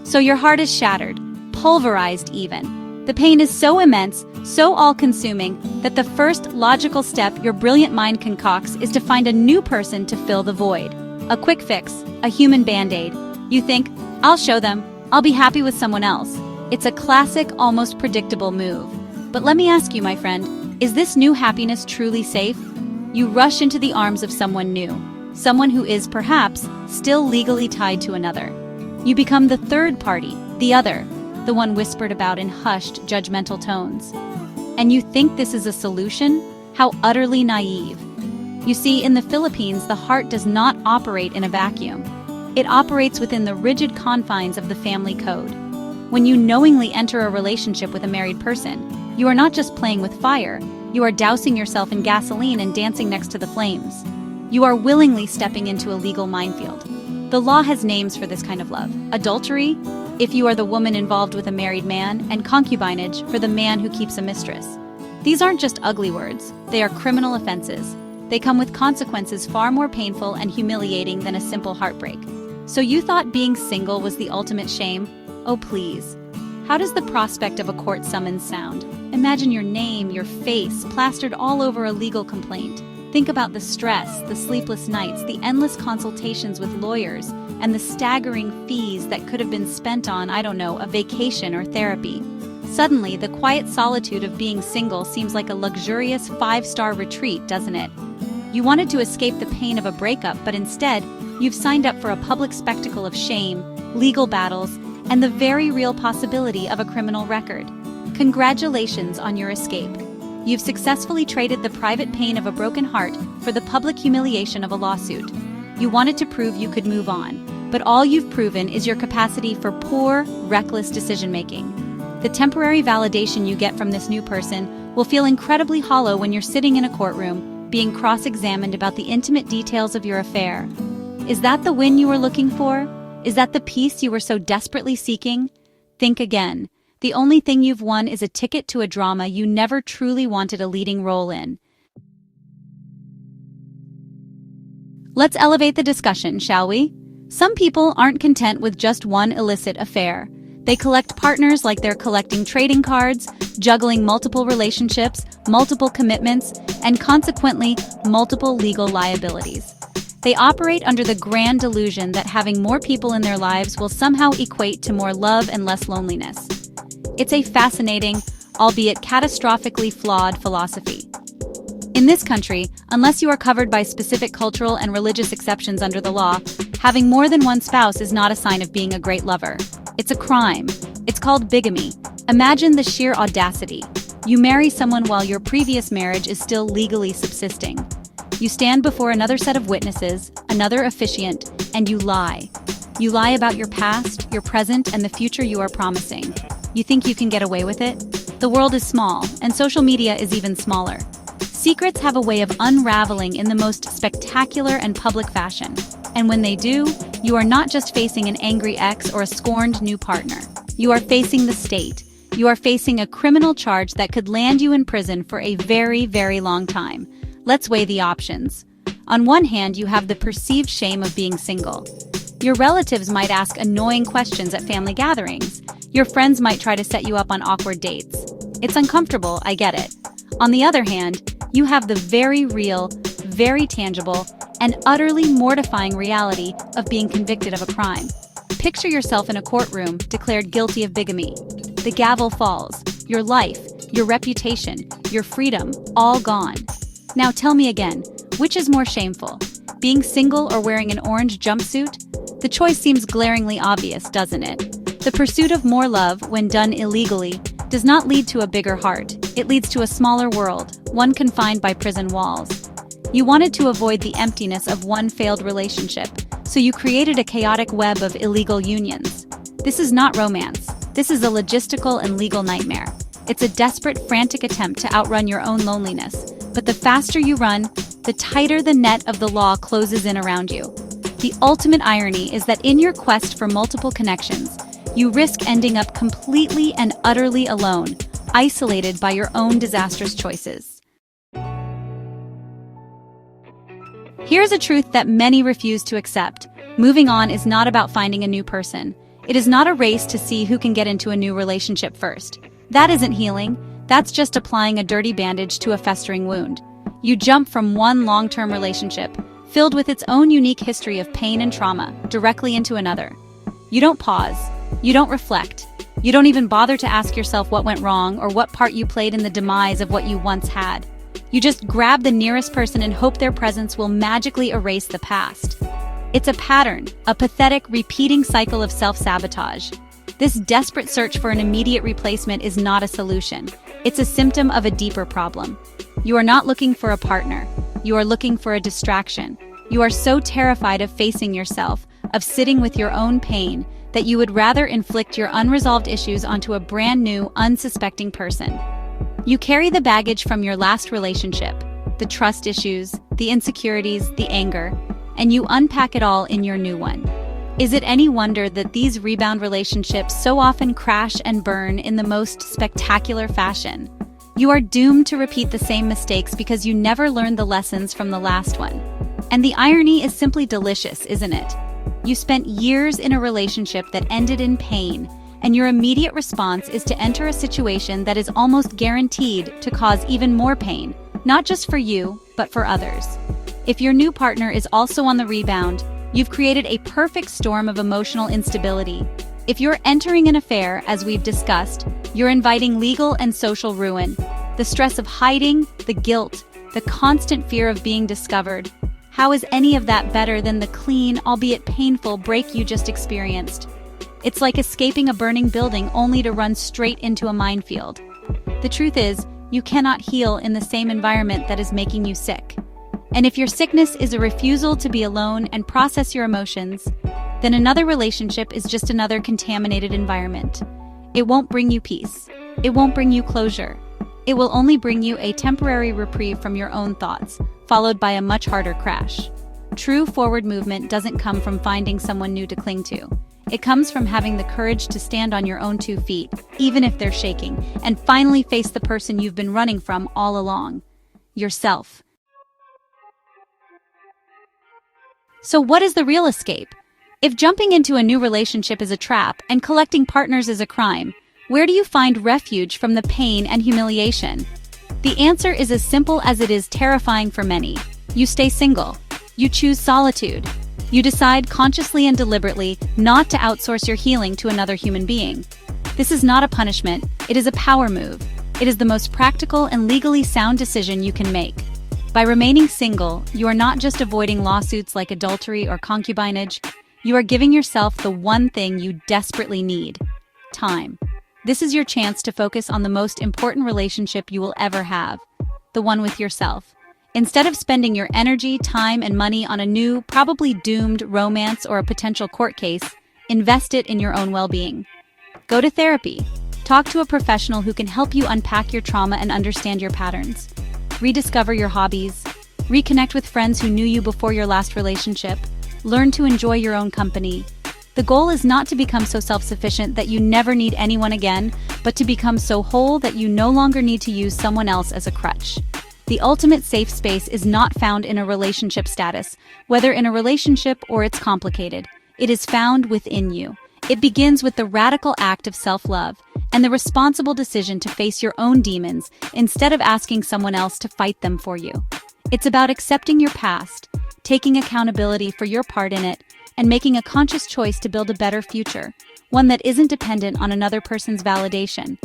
So your heart is shattered, pulverized even. The pain is so immense, so all-consuming, that the first logical step your brilliant mind concocts is to find a new person to fill the void. A quick fix, a human band-aid. You think, I'll show them, I'll be happy with someone else. It's a classic, almost predictable move. But let me ask you, my friend, is this new happiness truly safe? You rush into the arms of someone new, someone who is, perhaps, still legally tied to another. You become the third party, the other, the one whispered about in hushed, judgmental tones. And you think this is a solution? How utterly naive. You see, in the Philippines, the heart does not operate in a vacuum. It operates within the rigid confines of the family code. When you knowingly enter a relationship with a married person, you are not just playing with fire, you are dousing yourself in gasoline and dancing next to the flames. You are willingly stepping into a legal minefield. The law has names for this kind of love. Adultery, if you are the woman involved with a married man, and concubinage for the man who keeps a mistress. These aren't just ugly words, they are criminal offenses. They come with consequences far more painful and humiliating than a simple heartbreak. So you thought being single was the ultimate shame? Oh please. How does the prospect of a court summons sound? Imagine your name, your face, plastered all over a legal complaint. Think about the stress, the sleepless nights, the endless consultations with lawyers, and the staggering fees that could have been spent on, I don't know, a vacation or therapy. Suddenly, the quiet solitude of being single seems like a luxurious 5-star retreat, doesn't it? You wanted to escape the pain of a breakup, but instead, you've signed up for a public spectacle of shame, legal battles, and the very real possibility of a criminal record. Congratulations on your escape. You've successfully traded the private pain of a broken heart for the public humiliation of a lawsuit. You wanted to prove you could move on, but all you've proven is your capacity for poor, reckless decision-making. The temporary validation you get from this new person will feel incredibly hollow when you're sitting in a courtroom, being cross-examined about the intimate details of your affair. Is that the win you were looking for? Is that the peace you were so desperately seeking? Think again. The only thing you've won is a ticket to a drama you never truly wanted a leading role in. Let's elevate the discussion, shall we? Some people aren't content with just one illicit affair. They collect partners like they're collecting trading cards, juggling multiple relationships, multiple commitments, and consequently, multiple legal liabilities. They operate under the grand delusion that having more people in their lives will somehow equate to more love and less loneliness. It's a fascinating, albeit catastrophically flawed philosophy. In this country, unless you are covered by specific cultural and religious exceptions under the law, having more than one spouse is not a sign of being a great lover. It's a crime. It's called bigamy. Imagine the sheer audacity. You marry someone while your previous marriage is still legally subsisting. You stand before another set of witnesses, another officiant, and you lie. You lie about your past, your present, and the future you are promising. You think you can get away with it? The world is small, and social media is even smaller. Secrets have a way of unraveling in the most spectacular and public fashion. And when they do, you are not just facing an angry ex or a scorned new partner. You are facing the state. You are facing a criminal charge that could land you in prison for a very, very long time. Let's weigh the options. On one hand, you have the perceived shame of being single. Your relatives might ask annoying questions at family gatherings. Your friends might try to set you up on awkward dates. It's uncomfortable, I get it. On the other hand, you have the very real, very tangible, and utterly mortifying reality of being convicted of a crime. Picture yourself in a courtroom declared guilty of bigamy. The gavel falls. Your life, your reputation, your freedom, all gone. Now tell me again, which is more shameful? Being single or wearing an orange jumpsuit? The choice seems glaringly obvious, doesn't it? The pursuit of more love, when done illegally, does not lead to a bigger heart. It leads to a smaller world, one confined by prison walls. You wanted to avoid the emptiness of one failed relationship, so you created a chaotic web of illegal unions. This is not romance. This is a logistical and legal nightmare. It's a desperate, frantic attempt to outrun your own loneliness. But the faster you run, the tighter the net of the law closes in around you. The ultimate irony is that in your quest for multiple connections, you risk ending up completely and utterly alone, isolated by your own disastrous choices. Here's a truth that many refuse to accept. Moving on is not about finding a new person. It is not a race to see who can get into a new relationship first. That isn't healing. That's just applying a dirty bandage to a festering wound. You jump from one long-term relationship, filled with its own unique history of pain and trauma, directly into another. You don't pause. You don't reflect. You don't even bother to ask yourself what went wrong or what part you played in the demise of what you once had. You just grab the nearest person and hope their presence will magically erase the past. It's a pattern, a pathetic, repeating cycle of self-sabotage. This desperate search for an immediate replacement is not a solution. It's a symptom of a deeper problem. You are not looking for a partner. You are looking for a distraction. You are so terrified of facing yourself, of sitting with your own pain, that you would rather inflict your unresolved issues onto a brand new, unsuspecting person. You carry the baggage from your last relationship, the trust issues, the insecurities, the anger, and you unpack it all in your new one. Is it any wonder that these rebound relationships so often crash and burn in the most spectacular fashion? You are doomed to repeat the same mistakes because you never learned the lessons from the last one. And the irony is simply delicious, isn't it? You spent years in a relationship that ended in pain, and your immediate response is to enter a situation that is almost guaranteed to cause even more pain, not just for you, but for others. If your new partner is also on the rebound, you've created a perfect storm of emotional instability. If you're entering an affair, as we've discussed, you're inviting legal and social ruin. The stress of hiding, the guilt, the constant fear of being discovered. How is any of that better than the clean, albeit painful, break you just experienced? It's like escaping a burning building only to run straight into a minefield. The truth is, you cannot heal in the same environment that is making you sick. And if your sickness is a refusal to be alone and process your emotions, then another relationship is just another contaminated environment. It won't bring you peace. It won't bring you closure. It will only bring you a temporary reprieve from your own thoughts, followed by a much harder crash. True forward movement doesn't come from finding someone new to cling to. It comes from having the courage to stand on your own 2 feet, even if they're shaking, and finally face the person you've been running from all along. Yourself. So what is the real escape? If jumping into a new relationship is a trap and collecting partners is a crime, where do you find refuge from the pain and humiliation? The answer is as simple as it is terrifying for many. You stay single. You choose solitude. You decide consciously and deliberately not to outsource your healing to another human being. This is not a punishment, it is a power move. It is the most practical and legally sound decision you can make. By remaining single, you are not just avoiding lawsuits like adultery or concubinage, you are giving yourself the one thing you desperately need: time. This is your chance to focus on the most important relationship you will ever have, the one with yourself. Instead of spending your energy, time, and money on a new, probably doomed romance or a potential court case, invest it in your own well-being. Go to therapy. Talk to a professional who can help you unpack your trauma and understand your patterns. Rediscover your hobbies. Reconnect with friends who knew you before your last relationship. Learn to enjoy your own company. The goal is not to become so self-sufficient that you never need anyone again, but to become so whole that you no longer need to use someone else as a crutch. The ultimate safe space is not found in a relationship status, whether in a relationship or it's complicated. It is found within you. It begins with the radical act of self-love and the responsible decision to face your own demons instead of asking someone else to fight them for you. It's about accepting your past, taking accountability for your part in it, and making a conscious choice to build a better future, one that isn't dependent on another person's validation.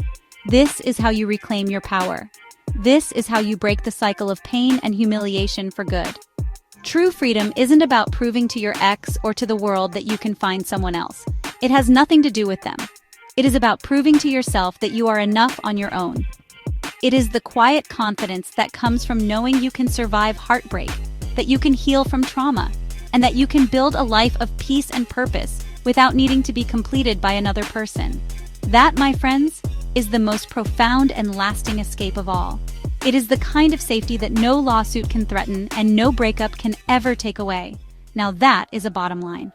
This is how you reclaim your power. This is how you break the cycle of pain and humiliation for good. True freedom isn't about proving to your ex or to the world that you can find someone else. It has nothing to do with them. It is about proving to yourself that you are enough on your own. It is the quiet confidence that comes from knowing you can survive heartbreak, that you can heal from trauma, and that you can build a life of peace and purpose without needing to be completed by another person. That, my friends, is the most profound and lasting escape of all. It is the kind of safety that no lawsuit can threaten and no breakup can ever take away. Now that is a bottom line.